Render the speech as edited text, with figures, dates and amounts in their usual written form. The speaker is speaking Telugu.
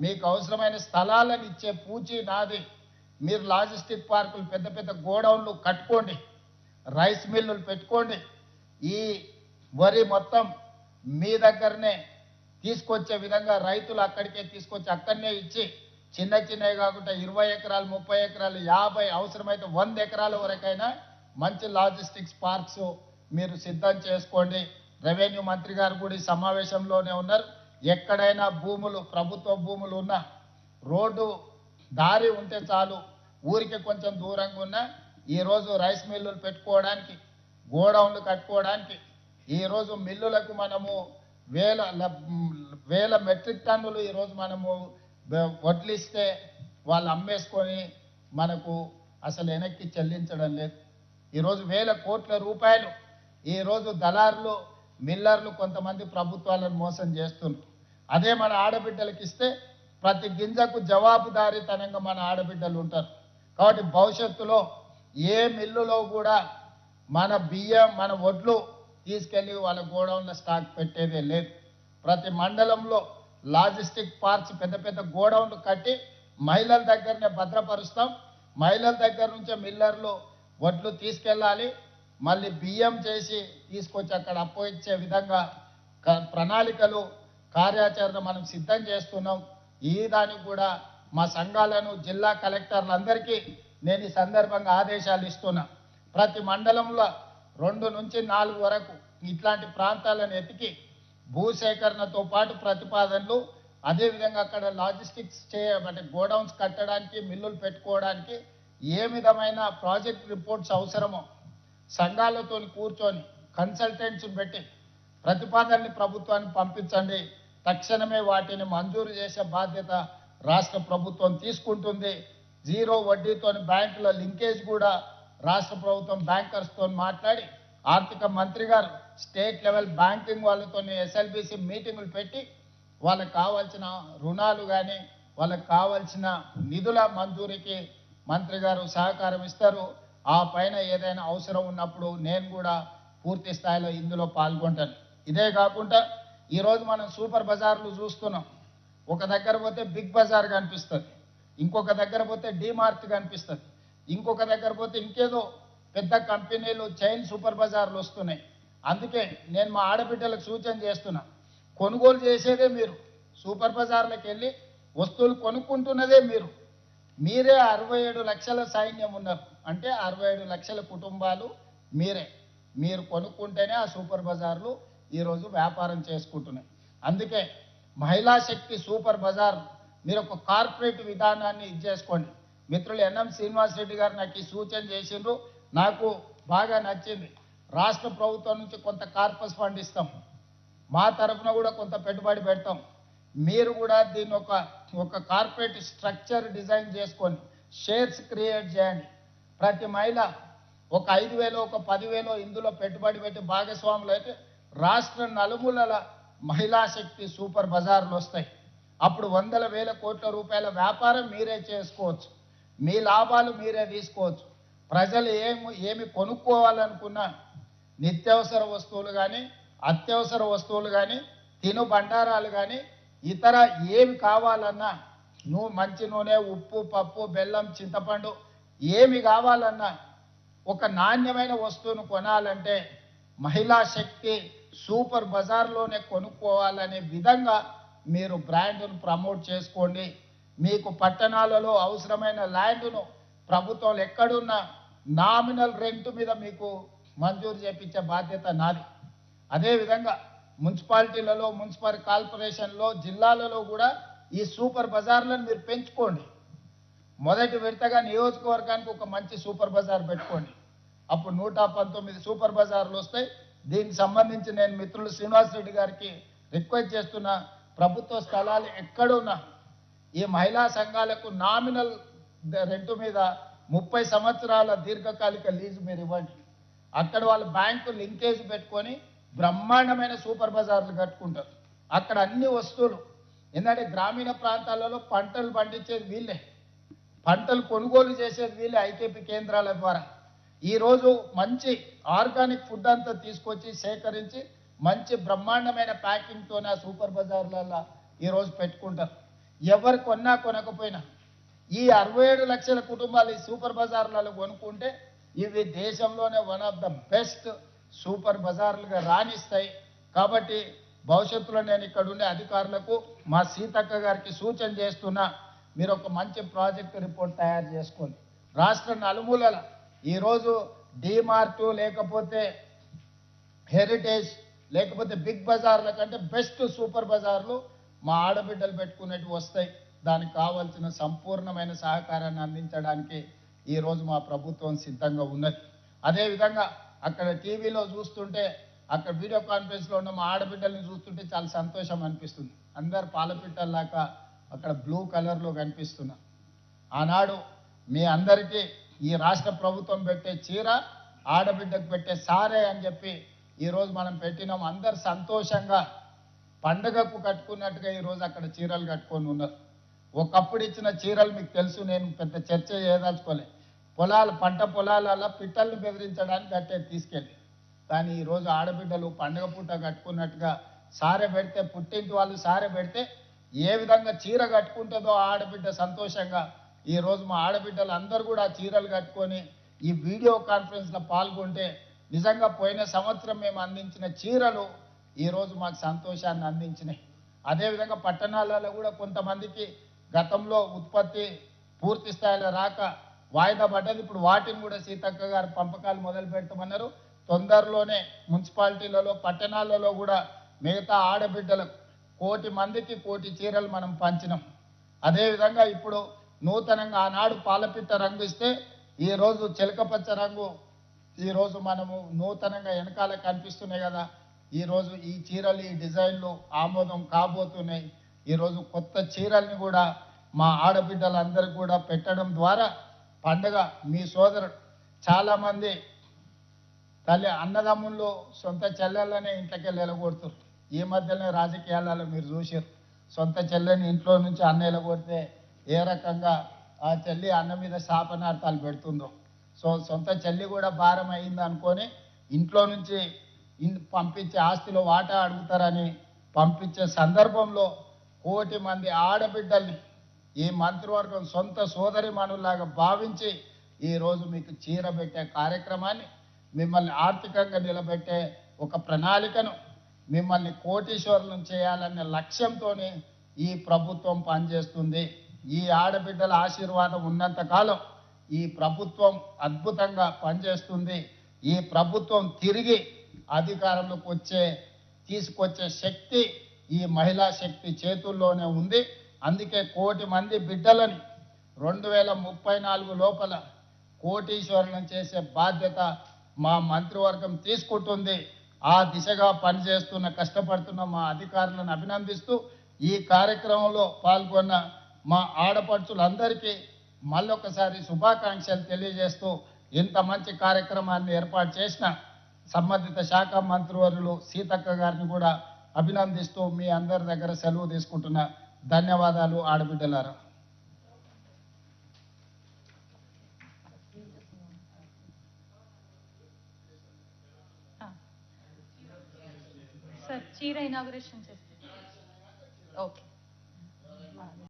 మీకు అవసరమైన స్థలాలను ఇచ్చే పూచి నాది. మీరు లాజిస్టిక్ పార్కులు పెద్ద పెద్ద గోడౌన్లు కట్టుకోండి, రైస్ మిల్లులు పెట్టుకోండి. ఈ వరి మొత్తం మీ దగ్గరనే తీసుకొచ్చే విధంగా రైతులు అక్కడికే తీసుకొచ్చి అక్కడనే ఇచ్చి చిన్న చిన్నవి కాకుండా 20 ఎకరాలు 30 ఎకరాలు 50 అవసరమైతే 100 ఎకరాల వరకైనా మంచి లాజిస్టిక్స్ పార్క్స్ మీరు సిద్ధం చేసుకోండి. రెవెన్యూ మంత్రి గారు కూడా ఈ సమావేశంలోనే ఉన్నారు. ఎక్కడైనా భూములు ప్రభుత్వ భూములు ఉన్నా రోడ్డు దారి ఉంటే చాలు, ఊరికి కొంచెం దూరంగా ఉన్న ఈరోజు రైస్ మిల్లులు పెట్టుకోవడానికి గోడౌన్లు కట్టుకోవడానికి ఈరోజు మిల్లులకు మనము వేల మెట్రిక్ టన్నులు ఈరోజు మనము వడ్లిస్తే వాళ్ళు అమ్మేసుకొని మనకు అసలు వెనక్కి చెల్లించడం లేదు. ఈరోజు వేల కోట్ల రూపాయలు ఈరోజు దళారులు మిల్లర్లు కొంతమంది ప్రభుత్వాలను మోసం చేస్తున్నారు. అదే మన ఆడబిడ్డలకు ఇస్తే ప్రతి గింజకు జవాబుదారీతనంగా మన ఆడబిడ్డలు ఉంటారు. కాబట్టి భవిష్యత్తులో ఏ మిల్లులో కూడా మన బియ్యం మన వడ్లు తీసుకెళ్ళి వాళ్ళ గోడౌన్ల స్టాక్ పెట్టేదే లేదు. ప్రతి మండలంలో లాజిస్టిక్ పార్క్స్ పెద్ద పెద్ద గోడౌన్లు కట్టి మహిళల దగ్గరనే భద్రపరుస్తాం. మహిళల దగ్గర నుంచే మిల్లర్లు వడ్లు తీసుకెళ్ళాలి, మళ్ళీ బియ్యం చేసి తీసుకొచ్చి అక్కడ అప్పగించే విధంగా ప్రణాళికలు కార్యాచరణ మనం సిద్ధం చేస్తున్నాం. ఈ దానికి కూడా మా సంఘాలను జిల్లా కలెక్టర్లందరికీ నేను ఈ సందర్భంగా ఆదేశాలు ఇస్తున్నా. ప్రతి మండలంలో 2 నుంచి 4 వరకు ఇట్లాంటి ప్రాంతాలను ఎతికి భూసేకరణతో పాటు ప్రతిపాదనలు, అదేవిధంగా అక్కడ లాజిస్టిక్స్ అంటే గోడౌన్స్ కట్టడానికి మిల్లులు పెట్టుకోవడానికి ఏ విధమైన ప్రాజెక్ట్ రిపోర్ట్స్ అవసరమో సంఘాలతో కూర్చొని కన్సల్టెంట్స్ పెట్టి ప్రతిపాదనని ప్రభుత్వానికి పంపించండి. తక్షణమే వాటిని మంజూరు చేసే బాధ్యత రాష్ట్ర ప్రభుత్వం తీసుకుంటుంది. 0 వడ్డీతో బ్యాంకుల లింకేజ్ కూడా రాష్ట్ర ప్రభుత్వం బ్యాంకర్స్తో మాట్లాడి ఆర్థిక మంత్రి గారు స్టేట్ లెవెల్ బ్యాంకింగ్ వాళ్ళతో SLBC మీటింగులు పెట్టి వాళ్ళకి కావాల్సిన రుణాలు కానీ వాళ్ళకి కావాల్సిన నిధుల మంజూరీకి మంత్రి గారు సహకారం ఇస్తారు. ఆ పైన ఏదైనా అవసరం ఉన్నప్పుడు నేను కూడా పూర్తి స్థాయిలో ఇందులో పాల్గొంటాను. ఇదే కాకుండా ఈరోజు మనం సూపర్ బజార్లు చూస్తున్నాం. ఒక దగ్గర పోతే బిగ్ బజార్ కనిపిస్తుంది, ఇంకొక దగ్గర పోతే డీమార్ట్ కనిపిస్తుంది, ఇంకొక దగ్గర పోతే ఇంకేదో పెద్ద కంపెనీలు చైన్ సూపర్ బజార్లు వస్తున్నాయి. అందుకే నేను మా ఆడబిడ్డలకు సూచన చేస్తున్నా, కొనుగోలు చేసేదే మీరు, సూపర్ బజార్లకు వెళ్ళి వస్తువులు కొనుక్కుంటున్నదే మీరు. మీరే 67 లక్షల సైన్యం ఉన్నారు, అంటే 67 లక్షల కుటుంబాలు మీరే. మీరు కొనుక్కుంటేనే ఆ సూపర్ బజార్లు ఈరోజు వ్యాపారం చేసుకుంటున్నాయి. అందుకే మహిళా శక్తి సూపర్ బజార్ మీరు ఒక కార్పొరేట్ విధానాన్ని ఇచ్చేసుకోండి. మిత్రులు NM శ్రీనివాస్ రెడ్డి గారు నాకు ఈ సూచన చేసిండ్రు, నాకు బాగా నచ్చింది. రాష్ట్ర ప్రభుత్వం నుంచి కొంత కార్పస్ ఫండ్ ఇస్తాం, మా తరఫున కూడా కొంత పెట్టుబడి పెడతాం. మీరు కూడా దీన్ని ఒక కార్పొరేట్ స్ట్రక్చర్ డిజైన్ చేసుకొని షేర్స్ క్రియేట్ చేయండి. ప్రతి మహిళ ఒక 5,000 ఒక 10,000 ఇందులో పెట్టుబడి పెట్టి భాగస్వాములు అయితే రాష్ట్ర నలుమూలల మహిళా శక్తి సూపర్ బజార్లు వస్తాయి. అప్పుడు వందల వేల కోట్ల రూపాయల వ్యాపారం మీరే చేసుకోవచ్చు, మీ లాభాలు మీరే తీసుకోవచ్చు. ప్రజలు ఏమి కొనుక్కోవాలనుకున్నా నిత్యావసర వస్తువులు కానీ అత్యవసర వస్తువులు కానీ తిను బండారాలు కానీ ఇతర ఏమి కావాలన్నా మంచి నూనె ఉప్పు పప్పు బెల్లం చింతపండు ఏమి కావాలన్నా ఒక నాణ్యమైన వస్తువును కొనాలంటే మహిళా శక్తి సూపర్ బజార్లోనే కొనుక్కోవాలనే విధంగా మీరు బ్రాండ్ను ప్రమోట్ చేసుకోండి. మీకు పట్టణాలలో అవసరమైన ల్యాండ్ను ప్రభుత్వాలు ఎక్కడున్నా నామినల్ రెంట్ మీద మీకు మంజూరు చేపించే బాధ్యత నాది. అదేవిధంగా మున్సిపాలిటీలలో మున్సిపల్ కార్పొరేషన్లో జిల్లాలలో కూడా ఈ సూపర్ బజార్లను మీరు పెంచుకోండి. మొదటి విడతగా నియోజకవర్గానికి ఒక మంచి సూపర్ బజార్ పెట్టుకోండి. అప్పుడు 119 సూపర్ బజార్లు వస్తాయి. దీనికి సంబంధించి నేను మిత్రులు శ్రీనివాస్ రెడ్డి గారికి రిక్వెస్ట్ చేస్తున్నా, ప్రభుత్వ స్థలాలు ఎక్కడున్నా ఈ మహిళా సంఘాలకు నామినల్ రెంట్ మీద 30 సంవత్సరాల దీర్ఘకాలిక లీజు మీరు ఇవ్వండి. అక్కడ వాళ్ళు బ్యాంకు లింకేజ్ పెట్టుకొని బ్రహ్మాండమైన సూపర్ బజార్లు కట్టుకుంటారు. అక్కడ అన్ని వస్తువులు, ఎందుకంటే గ్రామీణ ప్రాంతాలలో పంటలు పండించేది వీళ్ళే, పంటలు కొనుగోలు చేసేది వీళ్ళే ఐకేపీ కేంద్రాల ద్వారా. ఈరోజు మంచి ఆర్గానిక్ ఫుడ్ అంతా తీసుకొచ్చి సేకరించి మంచి బ్రహ్మాండమైన ప్యాకింగ్తోనే ఆ సూపర్ బజార్లలో ఈరోజు పెట్టుకుంటారు. ఎవరు కొన్నా కొనకపోయినా ఈ 67 లక్షల కుటుంబాలు ఈ సూపర్ బజార్లలో కొనుక్కుంటే ఇవి దేశంలోనే one of the best super బజార్లుగా రాణిస్తాయి. కాబట్టి భవిష్యత్తులో నేను ఇక్కడ ఉండే అధికారులకు మా సీతక్క గారికి సూచన చేస్తున్నా, మీరు ఒక మంచి ప్రాజెక్ట్ రిపోర్ట్ తయారు చేసుకోండి. రాష్ట్ర నలుమూలల ఈరోజు డిమార్ట్ లేకపోతే హెరిటేజ్ లేకపోతే బిగ్ బజార్ల కంటే బెస్ట్ సూపర్ బజార్లు మా ఆడబిడ్డలు పెట్టుకునేటివి వస్తాయి. దానికి కావాల్సిన సంపూర్ణమైన సహకారాన్ని అందించడానికి ఈరోజు మా ప్రభుత్వం సిద్ధంగా ఉన్నది. అదేవిధంగా అక్కడ టీవీలో చూస్తుంటే, అక్కడ వీడియో కాన్ఫరెన్స్లో ఉన్న మా ఆడబిడ్డల్ని చూస్తుంటే చాలా సంతోషం అనిపిస్తుంది. అందరు పాలపిట్టల్లాగా అక్కడ బ్లూ కలర్లో కనిపిస్తున్నా. ఆనాడు మీ అందరికీ ఈ రాష్ట్ర ప్రభుత్వం పెట్టే చీర ఆడబిడ్డకు పెట్టే సారే అని చెప్పి ఈరోజు మనం పెట్టినాం. అందరు సంతోషంగా పండగకు కట్టుకున్నట్టుగా ఈరోజు అక్కడ చీరలు కట్టుకొని ఉన్నారు. ఒకప్పుడు ఇచ్చిన చీరలు మీకు తెలుసు, నేను పెద్ద చర్చ చేయదలుచుకోలే. పంట పొలాలలో పిట్టల్ని బెదిరించడానికి కట్టేది తీసుకెళ్ళి. కానీ ఈరోజు ఆడబిడ్డలు పండగ పూట కట్టుకున్నట్టుగా సారె పెడితే, పుట్టింటి వాళ్ళు సారె పెడితే ఏ విధంగా చీర కట్టుకుంటుందో ఆడబిడ్డ సంతోషంగా ఈరోజు మా ఆడబిడ్డలు అందరూ కూడా చీరలు కట్టుకొని ఈ వీడియో కాన్ఫరెన్స్లో పాల్గొంటే నిజంగా పోయిన సంవత్సరం మేము అందించిన చీరలు ఈరోజు మాకు సంతోషాన్ని అందించినాయి. అదేవిధంగా పట్టణాలలో కూడా కొంతమందికి గతంలో ఉత్పత్తి పూర్తి స్థాయిలో రాక వాయిదా పడ్డది. ఇప్పుడు వాటిని కూడా సీతక్క గారు పంపకాలు మొదలు పెడతామన్నారు. తొందరలోనే మున్సిపాలిటీలలో పట్టణాలలో కూడా మిగతా ఆడబిడ్డలకు 1,00,00,000 మందికి 1,00,00,000 చీరలు మనం పంచినాం. అదేవిధంగా ఇప్పుడు నూతనంగా ఆనాడు పాలపిట్ట రంగు ఇస్తే ఈరోజు చిలకపచ్చ రంగు ఈరోజు మనము నూతనంగా వెనకాల కనిపిస్తున్నాయి కదా. ఈరోజు ఈ చీరలు ఈ డిజైన్లు ఆమోదం కాబోతున్నాయి. ఈరోజు కొత్త చీరల్ని కూడా మా ఆడబిడ్డలందరికీ కూడా పెట్టడం ద్వారా పండగ మీ సోదరుడు చాలామంది తల్లి అన్నదమ్ముళ్ళు సొంత చెల్లెళ్ళనే ఇంట్లోకి వెళ్ళగొడుతారు. ఈ మధ్యనే రాజకీయాలలో మీరు చూసారు, సొంత చెల్లెని ఇంట్లో నుంచి అన్న వెళ్ళగొడితే ఏ రకంగా ఆ చెల్లి అన్న మీద శాపనార్థాలు పెడుతుందో. సో సొంత చెల్లి కూడా భారం అయింది అనుకొని ఇంట్లో నుంచి పంపించే ఆస్తిలో వాటా అడుగుతారని పంపించే సందర్భంలో 1,00,00,000 మంది ఆడబిడ్డల్ని ఈ మంత్రివర్గం సొంత సోదరి మనులాగా భావించి ఈరోజు మీకు చీర పెట్టే కార్యక్రమాన్ని, మిమ్మల్ని ఆర్థికంగా నిలబెట్టే ఒక ప్రణాళికను, మిమ్మల్ని కోటీశ్వరులను చేయాలనే లక్ష్యంతోనే ఈ ప్రభుత్వం పనిచేస్తుంది. ఈ ఆడబిడ్డల ఆశీర్వాదం ఉన్నంత కాలం ఈ ప్రభుత్వం అద్భుతంగా పనిచేస్తుంది. ఈ ప్రభుత్వం తిరిగి అధికారంలోకి తీసుకొచ్చే శక్తి ఈ మహిళా శక్తి చేతుల్లోనే ఉంది. అందుకే 1,00,00,000 మంది బిడ్డలని 2034 లోపల కోటీశ్వరులను చేసే బాధ్యత మా మంత్రివర్గం తీసుకుంటుంది. ఆ దిశగా పనిచేస్తున్న కష్టపడుతున్న మా అధికారులను అభినందిస్తూ ఈ కార్యక్రమంలో పాల్గొన్న మా ఆడపడుచులందరికీ మళ్ళొకసారి శుభాకాంక్షలు తెలియజేస్తూ ఇంత మంచి కార్యక్రమాన్ని ఏర్పాటు చేసిన సంబంధిత శాఖ మంత్రివర్యులు సీతక్క గారిని కూడా అభినందిస్తూ మీ అందరి దగ్గర సెలవు తీసుకుంటున్నా. ధన్యవాదాలు ఆడబిడ్డలారా. సార్ చీర ఇనాగరేషన్ చేస్తారు. ఓకే.